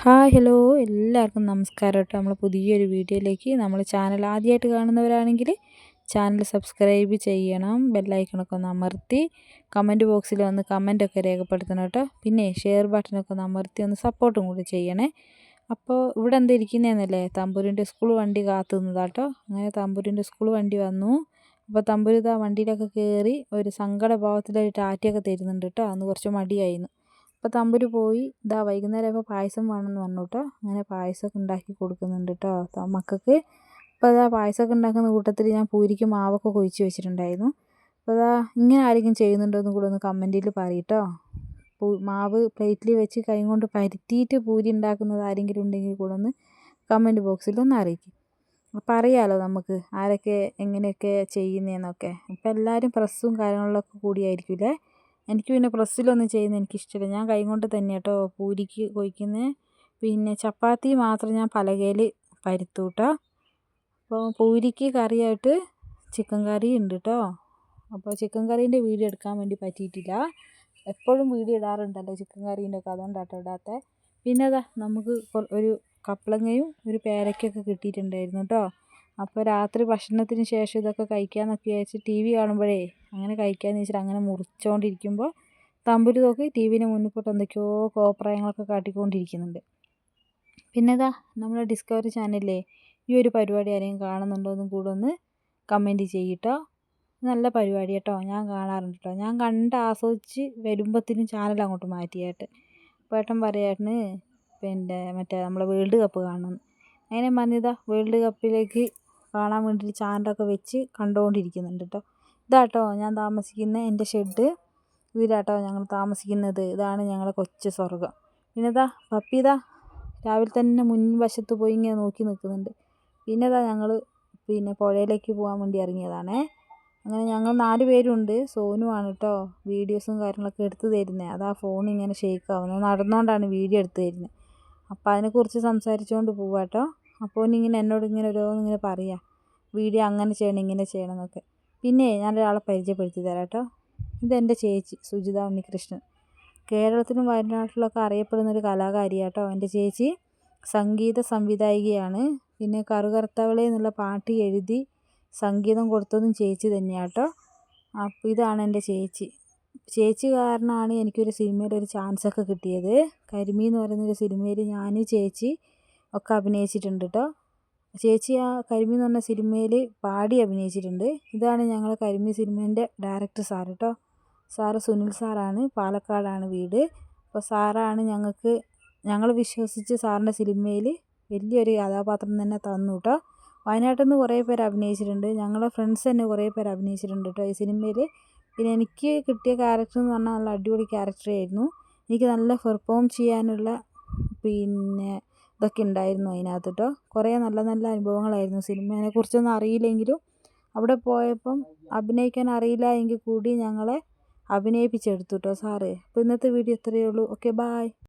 Hi hello എല്ലാവർക്കും നമസ്കാരം കേട്ടോ. നമ്മൾ പുതിയൊരു വീഡിയോയിലേക്ക് നമ്മൾ ചാനൽ ആദ്യമായിട്ട് കാണുന്നവരാണെങ്കിൽ ചാനൽ സബ്സ്ക്രൈബ് ചെയ്യണം, ബെല്ലൈക്കണൊക്കെ ഒന്ന് അമർത്തി കമൻറ്റ് ബോക്സിൽ വന്ന് കമൻറ്റൊക്കെ രേഖപ്പെടുത്തണം കേട്ടോ. പിന്നെ ഷെയർ ബട്ടനൊക്കെ ഒന്ന് അമർത്തി ഒന്ന് സപ്പോർട്ടും കൂടി ചെയ്യണേ. അപ്പോൾ ഇവിടെ എന്താ ഇരിക്കുന്നതെന്നല്ലേ, തമ്പുരിൻ്റെ സ്കൂൾ വണ്ടി കാത്തു നിന്നതാട്ടോ. അങ്ങനെ തമ്പുരിൻ്റെ സ്കൂൾ വണ്ടി വന്നു. അപ്പോൾ തമ്പുരു ഇതാ വണ്ടിയിലൊക്കെ കയറി ഒരു സങ്കടഭാവത്തിലൊരു ടാറ്റയൊക്കെ തരുന്നുണ്ട് കേട്ടോ. അന്ന് കുറച്ച് മടിയായിരുന്നു. അപ്പോൾ തമ്പുരു പോയി. ഇതാ വൈകുന്നേരം ഇപ്പോൾ പായസം വേണമെന്ന് പറഞ്ഞു കേട്ടോ. അങ്ങനെ പായസമൊക്കെ ഉണ്ടാക്കി കൊടുക്കുന്നുണ്ട് കേട്ടോ മക്കൾക്ക്. അപ്പോൾ അതാ പായസമൊക്കെ ഉണ്ടാക്കുന്ന കൂട്ടത്തിൽ ഞാൻ പൂരിക്ക് മാവൊക്കെ കുഴിച്ച് വെച്ചിട്ടുണ്ടായിരുന്നു. അപ്പോൾ അതാ ഇങ്ങനെ ആരെങ്കിലും ചെയ്യുന്നുണ്ടോ എന്ന് കൂടെ ഒന്ന് കമൻറ്റിൽ പറയട്ടോ. മാവ് പ്ലേറ്റിൽ വെച്ച് കൈ കൊണ്ട് പരത്തിയിട്ട് പൂരി ഉണ്ടാക്കുന്നത് ആരെങ്കിലും ഉണ്ടെങ്കിൽ കൂടെ ഒന്ന് കമൻറ്റ് ബോക്സിൽ ഒന്ന് അറിയിക്കും. അപ്പോൾ അറിയാമല്ലോ നമുക്ക് ആരൊക്കെ എങ്ങനെയൊക്കെ ചെയ്യുന്നതെന്നൊക്കെ. ഇപ്പോൾ എല്ലാവരും പ്രസ്സും കാര്യങ്ങളിലൊക്കെ കൂടിയായിരിക്കില്ലേ. എനിക്ക് പിന്നെ പ്രസ്സിലൊന്നും ചെയ്യുന്നത് എനിക്കിഷ്ടമില്ല. ഞാൻ കൈ കൊണ്ട് തന്നെ കേട്ടോ പൂരിക്ക് കൊയ്ക്കുന്നത്. പിന്നെ ചപ്പാത്തി മാത്രം ഞാൻ പലകയിൽ പരത്തും കേട്ടോ. അപ്പോൾ പൂരിക്ക് കറിയായിട്ട് ചിക്കൻ കറി ഉണ്ട് കേട്ടോ. അപ്പോൾ ചിക്കൻ കറീൻ്റെ വീഡിയോ എടുക്കാൻ വേണ്ടി പറ്റിയിട്ടില്ല. എപ്പോഴും വീഡിയോ ഇടാറുണ്ടല്ലോ ചിക്കൻ കറീൻ്റെ ഒക്കെ, അതുകൊണ്ടാട്ടോ ഇടാത്തത്. പിന്നെ അതാ നമുക്ക് ഒരു കപ്പളങ്ങയും ഒരു പേരയ്ക്കൊക്കെ കിട്ടിയിട്ടുണ്ടായിരുന്നു കേട്ടോ. അപ്പോൾ രാത്രി ഭക്ഷണത്തിന് ശേഷം ഇതൊക്കെ കഴിക്കാമെന്നൊക്കെ വിചാരിച്ച് ടി വി കാണുമ്പോഴേ അങ്ങനെ കഴിക്കാമെന്ന് വെച്ചിട്ട് അങ്ങനെ മുറിച്ചുകൊണ്ടിരിക്കുമ്പോൾ തമ്പുരു നോക്കി ടി വിൻ്റെ മുന്നിൽ പോയിട്ട് എന്തൊക്കെയോ കോപ്രായങ്ങളൊക്കെ കാട്ടിക്കൊണ്ടിരിക്കുന്നുണ്ട്. പിന്നെ ഇതാ നമ്മുടെ ഡിസ്കവറി ചാനലിലെ ഈ ഒരു പരിപാടി ആരെങ്കിലും കാണുന്നുണ്ടോ എന്നും കൂടെ ഒന്ന് കമൻറ്റ് ചെയ്യട്ടോ. നല്ല പരിപാടി കേട്ടോ, ഞാൻ കാണാറുണ്ട് കേട്ടോ. ഞാൻ കണ്ട് ആസ്വദിച്ച് വരുമ്പോഴത്തേനും ചാനൽ അങ്ങോട്ട് മാറ്റിയായിട്ട് ഏട്ടൻ പറയായിരുന്നു പിന്നെ മറ്റേ നമ്മളെ വേൾഡ് കപ്പ് കാണണം. അങ്ങനെ പറഞ്ഞതാ വേൾഡ് കപ്പിലേക്ക് കാണാൻ വേണ്ടിയിട്ട് ചാനലൊക്കെ വെച്ച് കണ്ടുകൊണ്ടിരിക്കുന്നുണ്ട് കേട്ടോ. ഇതാട്ടോ ഞാൻ താമസിക്കുന്ന എൻ്റെ ഷെഡ്, ഇതിലാട്ടോ ഞങ്ങൾ താമസിക്കുന്നത്. ഇതാണ് ഞങ്ങളെ കൊച്ചു സ്വർഗ്ഗം. പിന്നെ ഇതാ പപ്പി ഇതാ രാവിലെ തന്നെ മുൻവശത്ത് പോയി ഇങ്ങനെ നോക്കി നിൽക്കുന്നുണ്ട്. പിന്നെ ഇതാ ഞങ്ങൾ പിന്നെ പുഴയിലേക്ക് പോകാൻ വേണ്ടി ഇറങ്ങിയതാണേ. അങ്ങനെ ഞങ്ങൾ 4 പേരുണ്ട്. സോനുവാണ് കേട്ടോ വീഡിയോസും കാര്യങ്ങളൊക്കെ എടുത്ത് തരുന്നത്. അതാ ഫോൺ ഇങ്ങനെ ഷേക്ക് ആവുന്നത്, നടന്നുകൊണ്ടാണ് വീഡിയോ എടുത്ത് തരുന്നത്. അപ്പോൾ അതിനെക്കുറിച്ച് സംസാരിച്ചുകൊണ്ട് പോവാം കേട്ടോ. അപ്പോൾ ഇങ്ങനെ എന്നോട് ഇങ്ങനെ ഓരോന്നിങ്ങനെ പറയാം, വീഡിയോ അങ്ങനെ ചെയ്യണം ഇങ്ങനെ ചെയ്യണം എന്നൊക്കെ. പിന്നെ ഞാനൊരാളെ പരിചയപ്പെടുത്തി തരാം കേട്ടോ. ഇതെൻ്റെ ചേച്ചി സുജിത ഉണ്ണികൃഷ്ണൻ. കേരളത്തിലും വയനാട്ടിലൊക്കെ അറിയപ്പെടുന്നൊരു കലാകാരിയാണ് കേട്ടോ എൻ്റെ ചേച്ചി. സംഗീത സംവിധായികയാണ്. പിന്നെ കറുകറുത്തവളെ എന്നുള്ള പാട്ട് എഴുതി സംഗീതം കൊടുത്തതും ചേച്ചി തന്നെയാണ് കേട്ടോ. അപ്പോൾ ഇതാണ് എൻ്റെ ചേച്ചി. ചേച്ചി കാരണമാണ് എനിക്കൊരു സിനിമയിൽ ഒരു ചാൻസൊക്കെ കിട്ടിയത്. കരിമീ എന്ന് പറയുന്നൊരു സിനിമയിൽ ഞാൻ ചേച്ചി ഒക്കെ അഭിനയിച്ചിട്ടുണ്ട് കേട്ടോ. ചേച്ചി ആ കരിമീ എന്ന് പറഞ്ഞ സിനിമയിൽ പാടി അഭിനയിച്ചിട്ടുണ്ട്. ഇതാണ് ഞങ്ങളെ കരിമീ സിനിമേൻ്റെ ഡയറക്ടർ സാർ കേട്ടോ. സാറ് സുനിൽ സാറാണ്, പാലക്കാടാണ് വീട്. അപ്പോൾ സാറാണ് ഞങ്ങൾ വിശ്വസിച്ച് സാറിൻ്റെ സിനിമയിൽ വലിയൊരു കഥാപാത്രം തന്നെ തന്നു കേട്ടോ. വയനാട്ടിൽ നിന്ന് കുറേ പേര് അഭിനയിച്ചിട്ടുണ്ട്. ഞങ്ങളെ ഫ്രണ്ട്സ് തന്നെ കുറേ പേര് അഭിനയിച്ചിട്ടുണ്ട് കേട്ടോ ഈ സിനിമയിൽ. പിന്നെ എനിക്ക് കിട്ടിയ ക്യാരക്ടർ എന്ന് പറഞ്ഞാൽ നല്ല അടിപൊളി ക്യാരക്ടറായിരുന്നു. എനിക്ക് നല്ല പെർഫോം ചെയ്യാനുള്ള പിന്നെ ഇതൊക്കെ ഉണ്ടായിരുന്നു അതിനകത്ത് കേട്ടോ. കുറേ നല്ല നല്ല അനുഭവങ്ങളായിരുന്നു. സിനിമയെക്കുറിച്ചൊന്നും അറിയില്ലെങ്കിലും അവിടെ പോയപ്പം അഭിനയിക്കാൻ അറിയില്ല എങ്കിൽ കൂടി ഞങ്ങളെ അഭിനയിപ്പിച്ചെടുത്തു കേട്ടോ സാറ്. അപ്പോൾ ഇന്നത്തെ വീഡിയോ ഇത്രയേ ഉള്ളൂ. Okay, bye.